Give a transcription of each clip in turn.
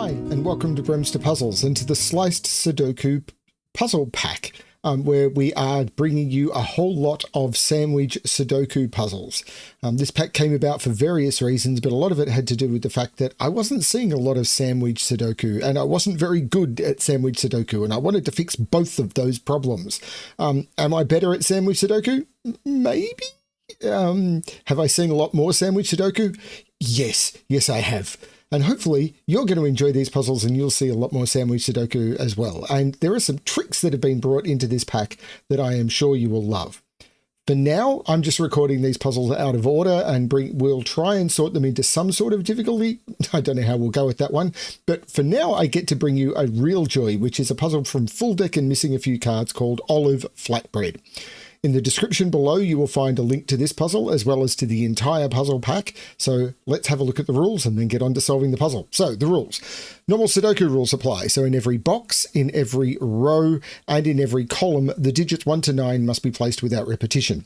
Hi, and welcome to BremSter Puzzles and to the Sliced Sudoku Puzzle Pack, where we are bringing you a whole lot of sandwich Sudoku puzzles. This pack came about for various reasons, but a lot of it had to do with the fact that I wasn't seeing a lot of sandwich Sudoku, and I wasn't very good at sandwich Sudoku, and I wanted to fix both of those problems. Am I better at sandwich Sudoku? Maybe. Have I seen a lot more sandwich Sudoku? Yes, I have. And hopefully you're going to enjoy these puzzles and you'll see a lot more sandwich Sudoku as well. And there are some tricks that have been brought into this pack that I am sure you will love. For now, I'm just recording these puzzles out of order and we'll try and sort them into some sort of difficulty. I don't know how we'll go with that one. But for now, I get to bring you a real joy, which is a puzzle from FullDeck and missing a few cards called Olive Flatbread. In the description below, you will find a link to this puzzle as well as to the entire puzzle pack. So let's have a look at the rules and then get on to solving the puzzle. So the rules. Normal Sudoku rules apply. So in every box, in every row, and in every column, the digits 1 to 9 must be placed without repetition.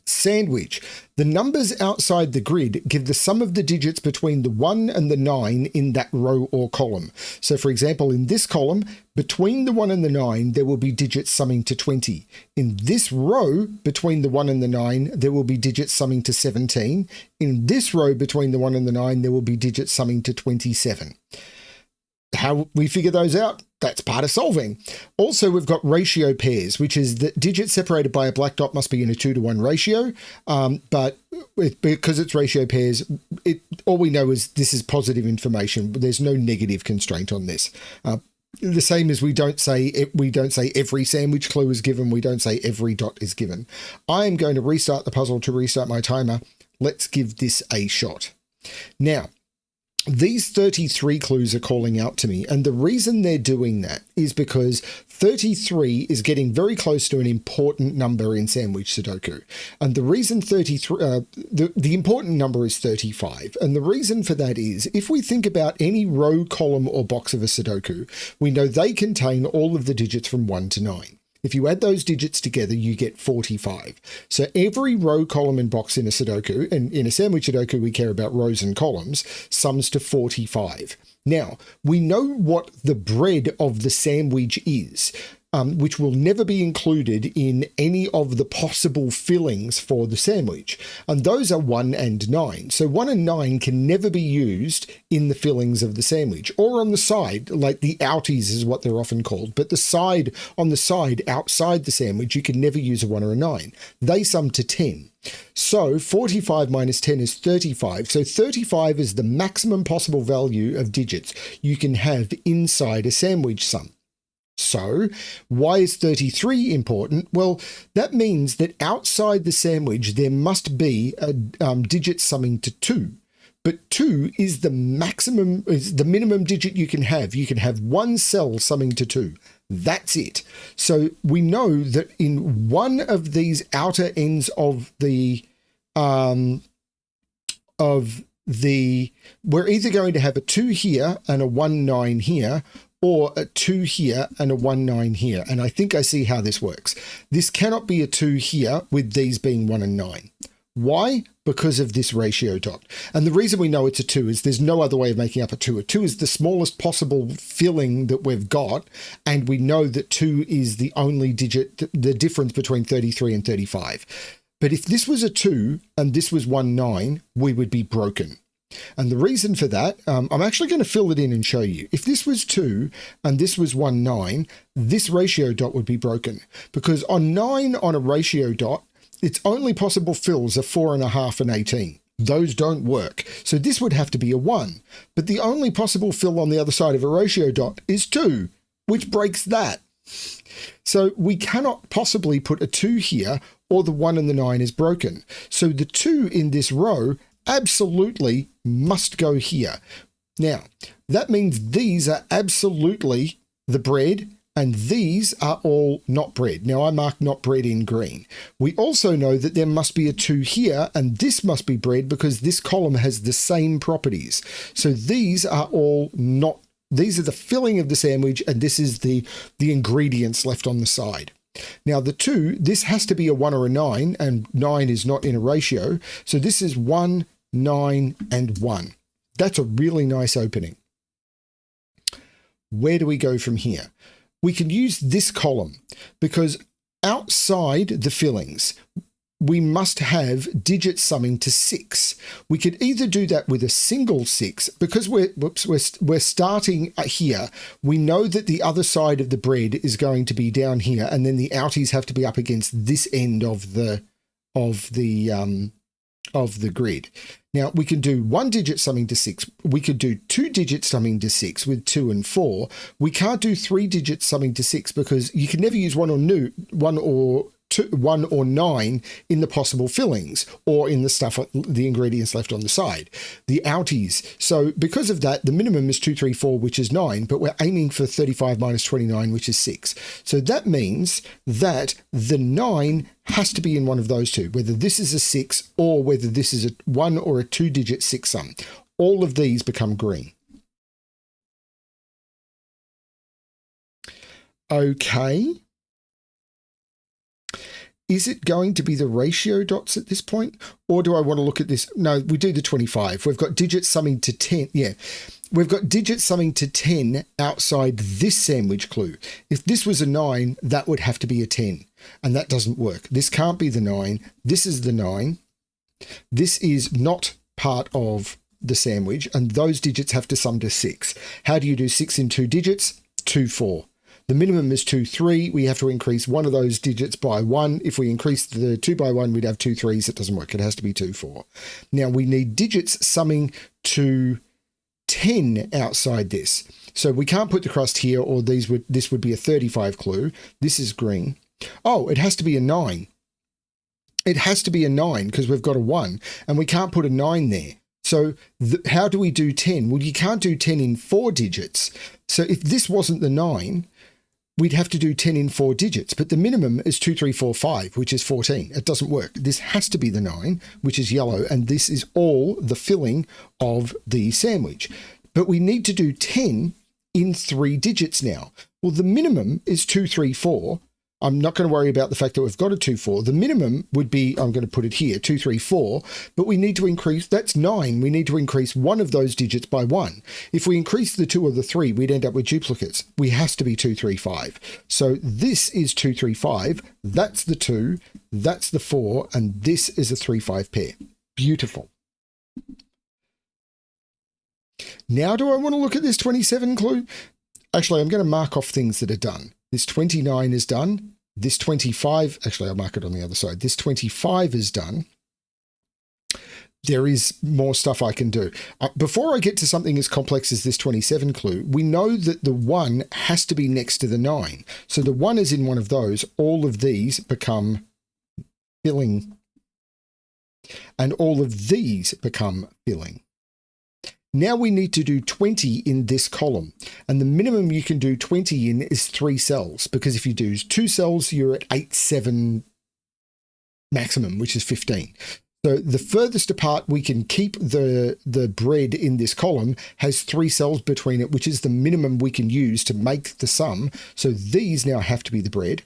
Sandwich. The numbers outside the grid give the sum of the digits between the 1 and the 9 in that row or column. So for example, in this column, between the 1 and the 9, there will be digits summing to 20. In this row, between the 1 and the 9, there will be digits summing to 17. In this row, between the 1 and the 9, there will be digits summing to 27. How we figure those out? That's part of solving. Also, we've got ratio pairs, which is that digits separated by a black dot must be in a 2-to-1 ratio. But because it's ratio pairs, all we know is this is positive information. There's no negative constraint on this. The same as we don't say every sandwich clue is given. We don't say every dot is given. I am going to restart the puzzle to restart my timer. Let's give this a shot. Now, these 33 clues are calling out to me, and the reason they're doing that is because 33 is getting very close to an important number in sandwich Sudoku. And the reason the important number is 35. And the reason for that is, if we think about any row, column, or box of a Sudoku, we know they contain all of the digits from 1 to 9. If you add those digits together, you get 45. So every row, column, and box in a Sudoku, and in a sandwich Sudoku, we care about rows and columns, sums to 45. Now, we know what the bread of the sandwich is, which will never be included in any of the possible fillings for the sandwich. And those are 1 and 9. So 1 and 9 can never be used in the fillings of the sandwich, or on the side, like the outies is what they're often called. But on the side outside the sandwich, you can never use a 1 or a 9. They sum to 10. So 45 minus 10 is 35. So 35 is the maximum possible value of digits you can have inside a sandwich sum. So why is 33 important? Well, that means that outside the sandwich, there must be a digit summing to 2. But 2 is the minimum digit you can have. You can have one cell summing to 2. That's it. So we know that in one of these outer ends of the we're either going to have a 2 here and a 1, 9 here, or a 2 here and a 1, 9 here. And I think I see how this works. This cannot be a 2 here with these being 1 and 9. Why? Because of this ratio dot. And the reason we know it's a 2 is there's no other way of making up a 2. A 2 is the smallest possible filling that we've got. And we know that 2 is the only digit, the difference between 33 and 35. But if this was a 2 and this was 1, 9, we would be broken. And the reason for that, I'm actually going to fill it in and show you. If this was 2 and this was 1, 9, this ratio dot would be broken. Because on 9 on a ratio dot, its only possible fills are 4.5 and 18. Those don't work. So this would have to be a 1. But the only possible fill on the other side of a ratio dot is 2, which breaks that. So we cannot possibly put a 2 here, or the 1 and the 9 is broken. So the 2 in this row absolutely must go here. Now, that means these are absolutely the bread, and these are all not bread. Now, I mark not bread in green. We also know that there must be a 2 here, and this must be bread because this column has the same properties. So these are all not, these are the filling of the sandwich, and this is the ingredients left on the side. Now the 2, this has to be a 1 or a 9, and 9 is not in a ratio. So this is 1, 9, and 1. That's a really nice opening. where do we go from here? We can use this column because outside the fillings, we must have digits summing to 6. We could either do that with a single 6 because we're starting here. We know that the other side of the bread is going to be down here, and then the outies have to be up against this end of the grid. Now we can do 1 digit summing to 6. We could do 2 digits summing to 6 with 2 and 4. We can't do 3 digits summing to 6 because you can never use 1 or 9 in the possible fillings or in the stuff, the ingredients left on the side, the outies. So because of that, the minimum is 2, 3, 4, which is 9, but we're aiming for 35 minus 29, which is 6. So that means that the 9 has to be in one of those two, whether this is a 6 or whether this is a 1 or a 2 digit 6 sum. All of these become green. Okay. Is it going to be the ratio dots at this point? Or do I want to look at this? No, we do the 25. We've got digits summing to 10. Yeah, we've got digits summing to 10 outside this sandwich clue. If this was a 9, that would have to be a 10. And that doesn't work. This can't be the 9. This is the 9. This is not part of the sandwich. And those digits have to sum to 6. How do you do 6 in 2 digits? 2, 4. The minimum is 2, 3. We have to increase one of those digits by 1. If we increase the 2 by 1, we'd have 2 3s. It doesn't work. It has to be 2, 4. Now we need digits summing to 10 outside this. So we can't put the crust here, or this would be a 35 clue. This is green. Oh, it has to be a 9. It has to be a 9 because we've got a 1 and we can't put a 9 there. So how do we do 10? Well, you can't do 10 in 4 digits. So if this wasn't the 9, we'd have to do 10 in 4 digits, but the minimum is 2, 3, 4, 5, which is 14. It doesn't work. This has to be the 9, which is yellow, and this is all the filling of the sandwich. But we need to do 10 in 3 digits now. Well, the minimum is 2, 3, 4. I'm not going to worry about the fact that we've got a 2, 4. The minimum would be, I'm going to put it here, 2, 3, 4, but we need to increase, that's 9. We need to increase one of those digits by 1. If we increase the 2 or the 3, we'd end up with duplicates. We has to be 2, 3, 5. So this is 2, 3, 5. That's the 2, that's the 4, and this is a 3, 5 pair. Beautiful. Now do I want to look at this 27 clue? Actually, I'm going to mark off things that are done. This 29 is done. This 25, actually, I'll mark it on the other side. This 25 is done. There is more stuff I can do. Before I get to something as complex as this 27 clue, we know that the 1 has to be next to the 9. So the 1 is in one of those. All of these become filling. And all of these become filling. Now we need to do 20 in this column, and the minimum you can do 20 in is 3 cells, because if you do 2 cells, you're at 8, 7 maximum, which is 15. So the furthest apart we can keep the bread in this column has 3 cells between it, which is the minimum we can use to make the sum. So these now have to be the bread.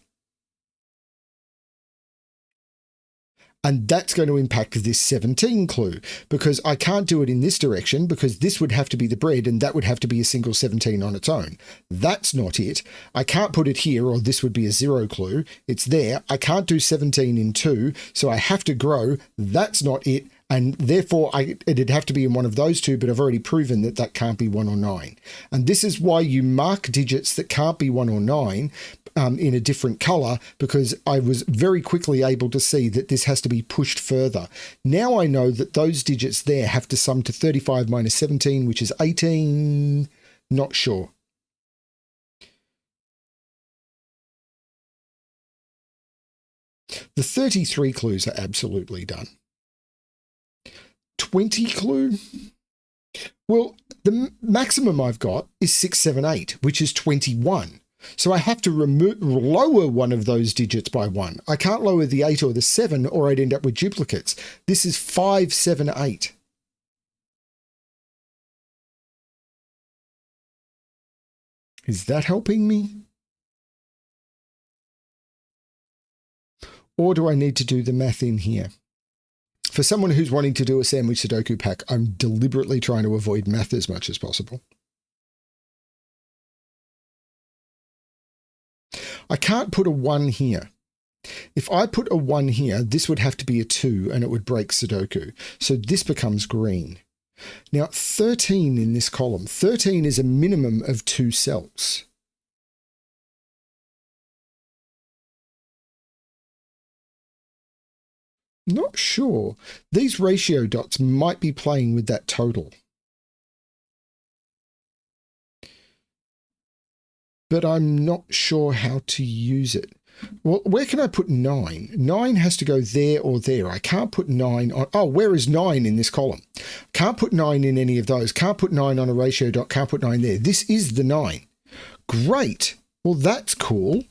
And that's going to impact this 17 clue, because I can't do it in this direction because this would have to be the bread and that would have to be a single 17 on its own. That's not it. I can't put it here, or this would be a 0 clue. It's there. I can't do 17 in 2, so I have to grow. That's not it. And therefore, it'd have to be in one of those two, but I've already proven that that can't be 1 or 9. And this is why you mark digits that can't be 1 or 9 in a different color, because I was very quickly able to see that this has to be pushed further. Now I know that those digits there have to sum to 35 minus 17, which is 18. Not sure. The 33 clues are absolutely done. 20 clue? Well, the maximum I've got is 6, 7, 8, which is 21. So I have to lower one of those digits by 1. I can't lower the 8 or the 7, or I'd end up with duplicates. This is 5, 7, 8. Is that helping me? Or do I need to do the math in here? For someone who's wanting to do a sandwich Sudoku pack, I'm deliberately trying to avoid math as much as possible. I can't put a 1 here. If I put a 1 here, this would have to be a 2 and it would break Sudoku. So this becomes green. Now 13 in this column. 13 is a minimum of 2 cells. Not sure. These ratio dots might be playing with that total. But I'm not sure how to use it. Well, where can I put 9? 9 has to go there or there. I can't put 9 on... Oh, where is 9 in this column? Can't put 9 in any of those. Can't put 9 on a ratio dot. Can't put 9 there. This is the 9. Great. Well, that's cool.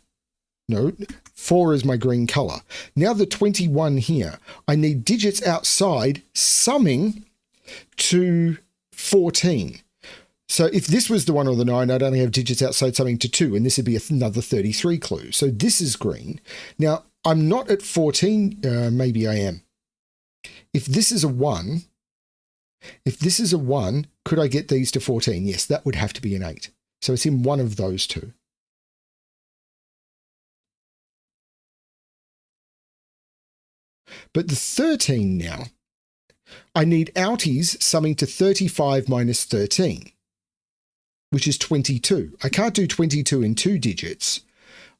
No, 4 is my green color. Now the 21 here. I need digits outside summing to 14. So if this was the 1 or the 9, I'd only have digits outside summing to 2, and this would be another 33 clue. So this is green. Now, I'm not at 14. Maybe I am. If this is a 1, could I get these to 14? Yes, that would have to be an 8. So it's in one of those two. But the 13 now, I need outies summing to 35 minus 13, which is 22. I can't do 22 in 2 digits.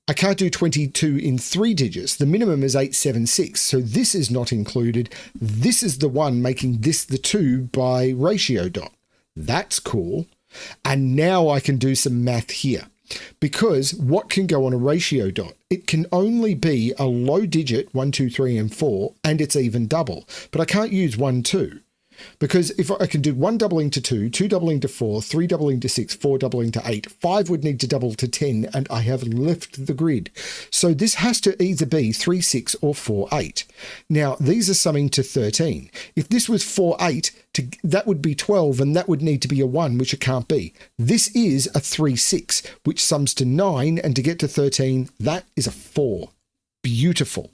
I can't do 22 in 3 digits. The minimum is 876. So this is not included. This is the 1 making this the 2 by ratio dot. That's cool. And now I can do some math here. Because what can go on a ratio dot? It can only be a low digit, 1, 2, 3, and 4, and it's even double. But I can't use 1, 2. Because if I can do 1 doubling to 2, 2 doubling to 4, 3 doubling to 6, 4 doubling to 8, 5 would need to double to 10, and I have left the grid. So this has to either be 3, 6 or 4, 8. Now, these are summing to 13. If this was 4, 8, that would be 12, and that would need to be a 1, which it can't be. This is a 3, 6, which sums to 9, and to get to 13, that is a 4. Beautiful.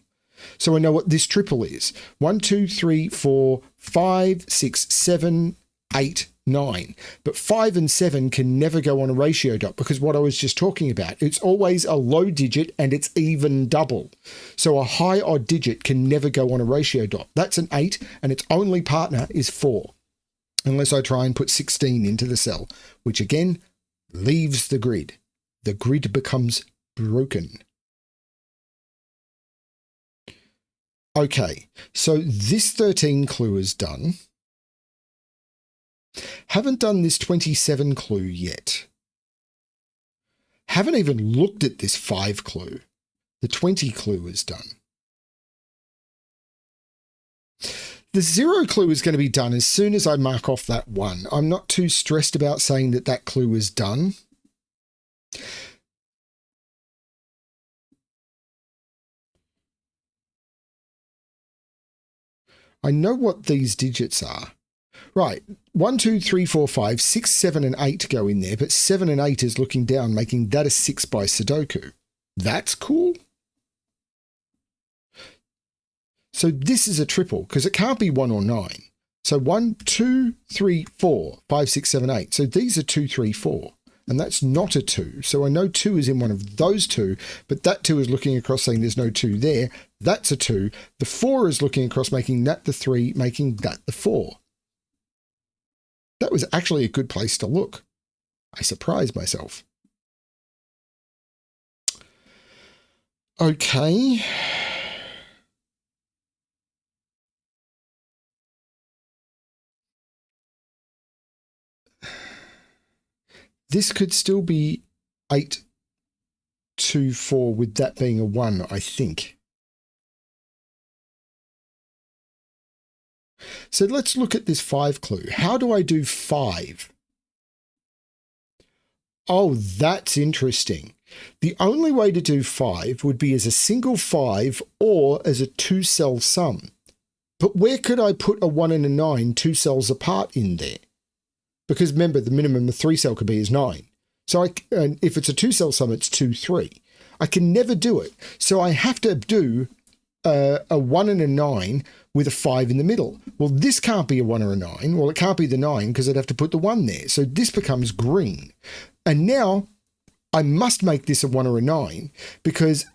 So I know what this triple is. 1, 2, 3, 4, 5, 6, 7, 8, 9. But 5 and 7 can never go on a ratio dot because what I was just talking about, it's always a low digit and it's even double. So a high odd digit can never go on a ratio dot. That's an 8 and its only partner is 4. Unless I try and put 16 into the cell, which again leaves the grid. The grid becomes broken. Okay, so this 13 clue is done. Haven't done this 27 clue yet. Haven't even looked at this 5 clue. The 20 clue is done. The 0 clue is going to be done as soon as I mark off that 1. I'm not too stressed about saying that that clue is done. I know what these digits are. Right, 1, 2, 3, 4, 5, 6, 7, and 8 go in there, but 7 and 8 is looking down, making that a 6 by Sudoku. That's cool. So this is a triple, because it can't be 1 or 9. So 1, 2, 3, 4, 5, 6, 7, 8. So these are 2, 3, 4. And that's not a 2. So I know 2 is in one of those 2, but that 2 is looking across saying there's no 2 there. That's a 2. The 4 is looking across, making that the 3, making that the 4. That was actually a good place to look. I surprised myself. Okay. This could still be 8, 2, 4 with that being a 1, I think. So let's look at this 5 clue. How do I do 5? Oh, that's interesting. The only way to do 5 would be as a single 5 or as a 2-cell sum. But where could I put a 1 and a 9 2 cells apart in there? Because remember, the minimum a 3-cell could be is 9. So if it's a 2-cell sum, it's 2, 3. I can never do it. So I have to do a 1 and a 9 with a 5 in the middle. Well, this can't be a 1 or a 9. Well, it can't be the 9 because I'd have to put the 1 there. So this becomes green. And now I must make this a 1 or a 9 because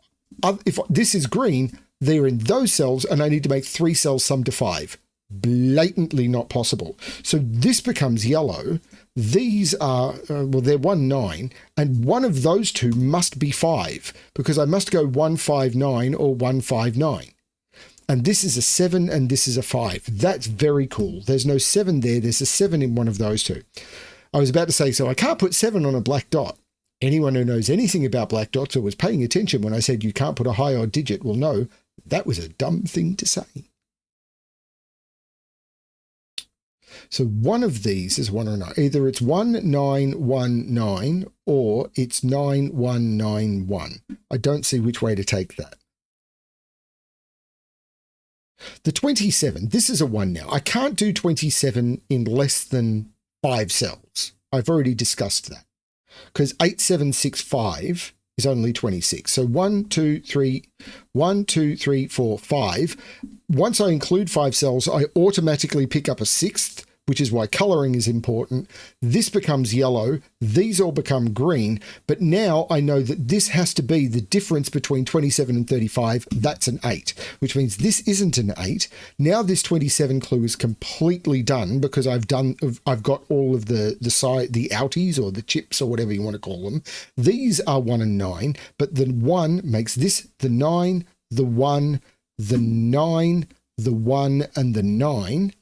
if this is green, they're in those cells and I need to make 3 cells sum to 5. Blatantly not possible. So this becomes yellow. These are, well, they're 1, 9, and one of those two must be 5 because I must go 1, 5, 9 or 1, 5, 9. And this is a 7 and this is a 5. That's very cool. There's no 7 there. There's a 7 in one of those two. I was about to say, so I can't put 7 on a black dot. Anyone who knows anything about black dots or was paying attention when I said you can't put a high odd digit will know that was a dumb thing to say. So one of these is 1 or 9. Either it's 1919 or it's 9191. I don't see which way to take that. The 27, this is a 1 now. I can't do 27 in less than 5 cells. I've already discussed that. Because 8765 is only 26. So 1, 2, 3, 4, 5. Once I include 5 cells, I automatically pick up a 6th, which is why coloring is important. This becomes yellow. These all become green. But now I know that this has to be the difference between 27 and 35. That's an 8, which means this isn't an 8. Now this 27 clue is completely done because I've got all of the outies or the chips or whatever you want to call them. These are 1 and 9, but the 1 makes this the 9, the 1, the 9, the 1, and the 9.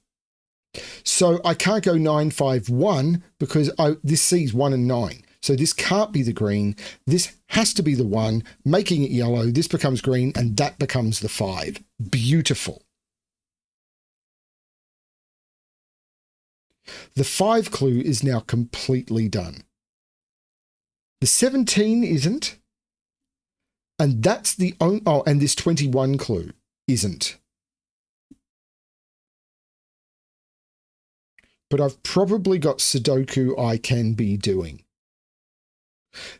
So I can't go 951 because this sees 1 and 9. So this can't be the green. This has to be the 1, making it yellow. This becomes green and that becomes the 5. Beautiful. The 5 clue is now completely done. The 17 isn't. And that's the only, oh, and this 21 clue isn't. But I've probably got Sudoku I can be doing.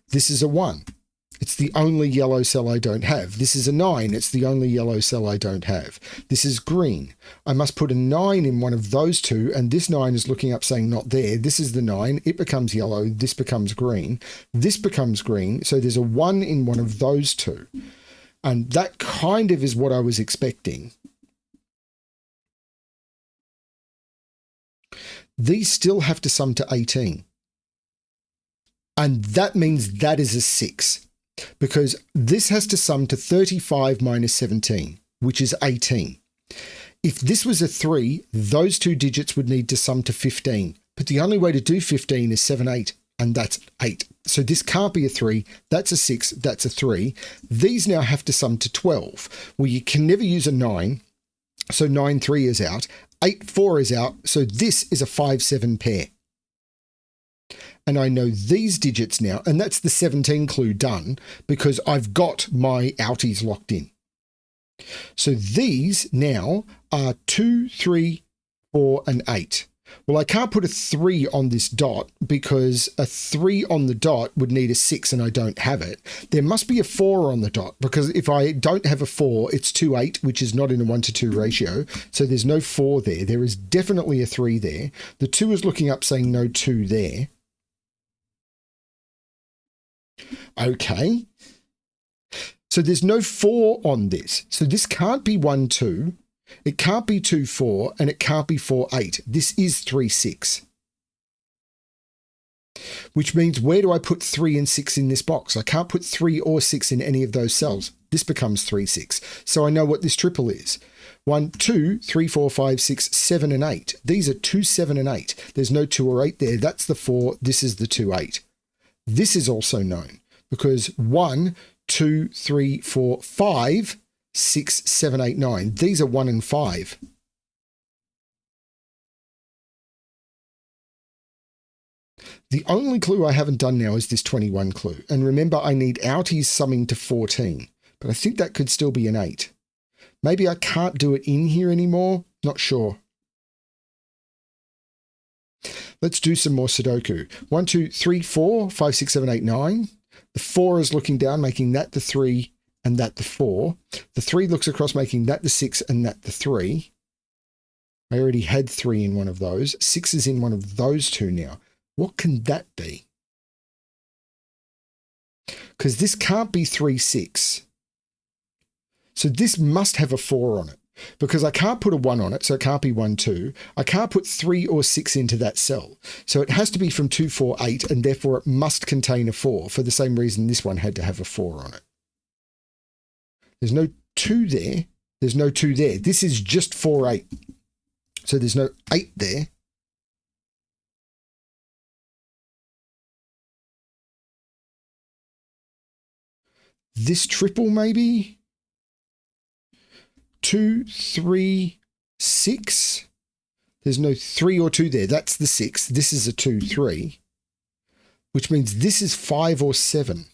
This is a 1. It's the only yellow cell I don't have. This is a 9. It's the only yellow cell I don't have. This is green. I must put a 9 in one of those two, and this 9 is looking up saying not there. This is the 9. It becomes yellow. This becomes green. This becomes green. So there's a 1 in one of those two. And that kind of is what I was expecting. These still have to sum to 18. And that means that is a 6. Because this has to sum to 35 minus 17, which is 18. If this was a 3, those two digits would need to sum to 15. But the only way to do 15 is 7, 8, and that's 8. So this can't be a 3, that's a 6, that's a 3. These now have to sum to 12. Well, you can never use a 9, so 9, 3 is out. 8, 4 is out, so this is a 5, 7 pair. And I know these digits now, and that's the 17 clue done because I've got my outies locked in. So these now are 2, 3, 4, and 8. Well, I can't put a 3 on this dot because a 3 on the dot would need a 6 and I don't have it. There must be a 4 on the dot because if I don't have a 4, it's 2, 8, which is not in a 1-to-2 ratio. So there's no 4 there. There is definitely a 3 there. The 2 is looking up saying no 2 there. Okay. So there's no 4 on this. So this can't be 1, 2. It can't be 2, 4, and it can't be 4, 8. This is 3, 6. Which means where do I put 3 and 6 in this box? I can't put 3 or 6 in any of those cells. This becomes 3, 6. So I know what this triple is. 1, 2, 3, 4, 5, 6, 7, and 8. These are 2, 7, and 8. There's no 2 or 8 there. That's the 4. This is the 2, 8. This is also known because 1, 2, 3, 4, 5, 6, 7, 8, 9. These are 1 and 5. The only clue I haven't done now is this 21 clue. And remember, I need outies summing to 14, but I think that could still be an 8. Maybe I can't do it in here anymore. Not sure. Let's do some more Sudoku. 1, 2, 3, 4, 5, 6, 7, 8, 9. The 4 is looking down, making that the 3 and that the 4. The 3 looks across, making that the 6 and that the 3. I already had 3 in one of those. 6 is in one of those two now. What can that be? because this can't be 3, 6. So this must have a 4 on it, because I can't put a 1 on it, so it can't be 1, 2. I can't put 3 or 6 into that cell. So it has to be from 2, 4, 8, and therefore it must contain a 4, for the same reason this one had to have a 4 on it. There's no 2 there. There's no 2 there. This is just 4, 8. So there's no 8 there. This triple maybe? 2, 3, 6. There's no 3 or 2 there. That's the 6. This is a 2, 3, which means this is 5 or 7.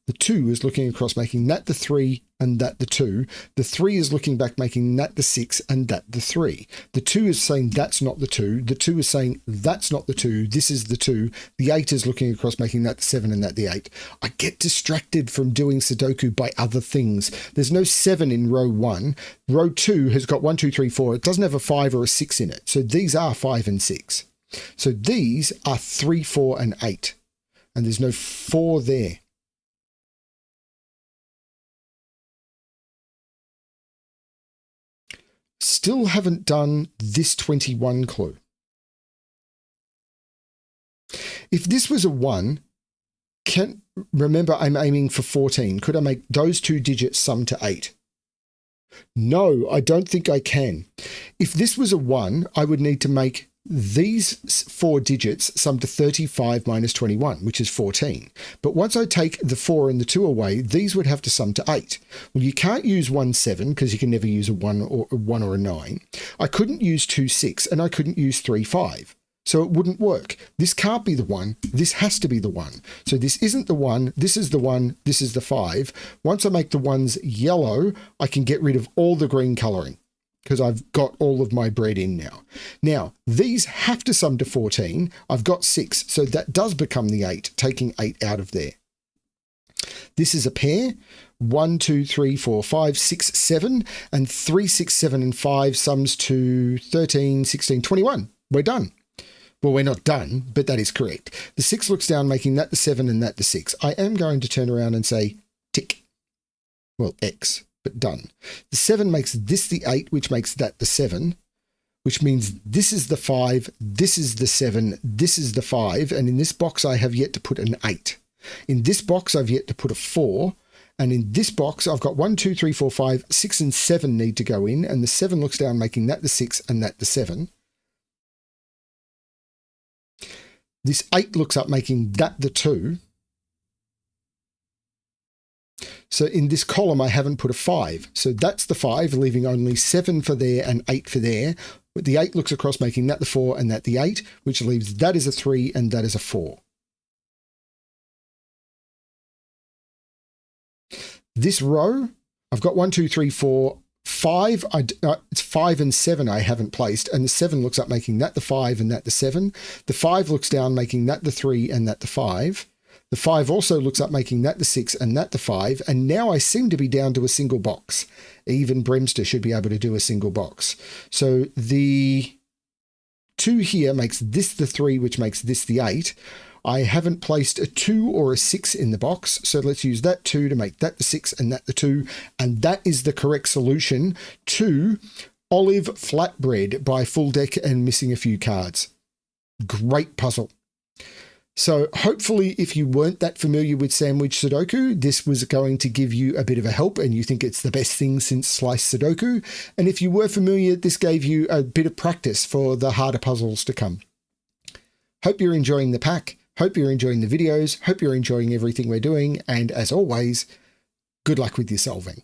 The 2 is looking across, making that the 3 and that the 2. The 3 is looking back, making that the 6 and that the 3. The 2 is saying that's not the 2. The 2 is saying that's not the 2. This is the 2. The 8 is looking across, making that the 7 and that the 8. I get distracted from doing Sudoku by other things. There's no 7 in row 1. Row 2 has got 1, 2, 3, 4. It doesn't have a 5 or a 6 in it. So these are 5 and 6. So these are 3, 4 and 8. And there's no 4 there. Still haven't done this 21 clue. If this was a 1, remember I'm aiming for 14. Could I make those 2 digits sum to 8? No, I don't think I can. If this was a 1, I would need to make these 4 digits sum to 35 minus 21, which is 14. But once I take the 4 and the 2 away, these would have to sum to 8. Well, you can't use 1, 7 because you can never use a 1 or a 9. I couldn't use 2, 6, and I couldn't use 3, 5. So it wouldn't work. This can't be the 1. This has to be the 1. So this isn't the 1. This is the 1. This is the 5. Once I make the 1s yellow, I can get rid of all the green colouring, because I've got all of my bread in now. Now, these have to sum to 14. I've got 6, so that does become the 8, taking 8 out of there. This is a pair. 1, 2, 3, 4, 5, 6, 7, and 3, 6, 7, and 5 sums to 13, 16, 21. We're done. Well, we're not done, but that is correct. The 6 looks down, making that the 7 and that the 6. I am going to turn around and say tick. Well, X. But done. The 7 makes this the 8, which makes that the 7, which means this is the 5, this is the 7, this is the 5, and in this box I have yet to put an 8. In this box I've yet to put a 4, and in this box I've got 1, 2, 3, 4, 5, 6 and 7 need to go in, and the 7 looks down, making that the 6 and that the 7. This 8 looks up, making that the 2. So in this column, I haven't put a 5. So that's the 5, leaving only 7 for there and 8 for there. But the 8 looks across, making that the 4 and that the 8, which leaves that is a 3 and that is a 4. This row, I've got 1, 2, 3, 4, 5. It's 5 and 7 I haven't placed. And the 7 looks up, making that the 5 and that the 7. The 5 looks down, making that the 3 and that the 5. The 5 also looks up, making that the 6 and that the 5. And now I seem to be down to a single box. Even BremSter should be able to do a single box. So the 2 here makes this the 3, which makes this the 8. I haven't placed a 2 or a 6 in the box. So let's use that 2 to make that the 6 and that the 2. And that is the correct solution to Olive Flatbread by FullDeck and Missing a Few Cards. Great puzzle. So hopefully if you weren't that familiar with Sandwich Sudoku, this was going to give you a bit of a help and you think it's the best thing since Slice Sudoku. And if you were familiar, this gave you a bit of practice for the harder puzzles to come. Hope you're enjoying the pack. Hope you're enjoying the videos. Hope you're enjoying everything we're doing. And as always, good luck with your solving.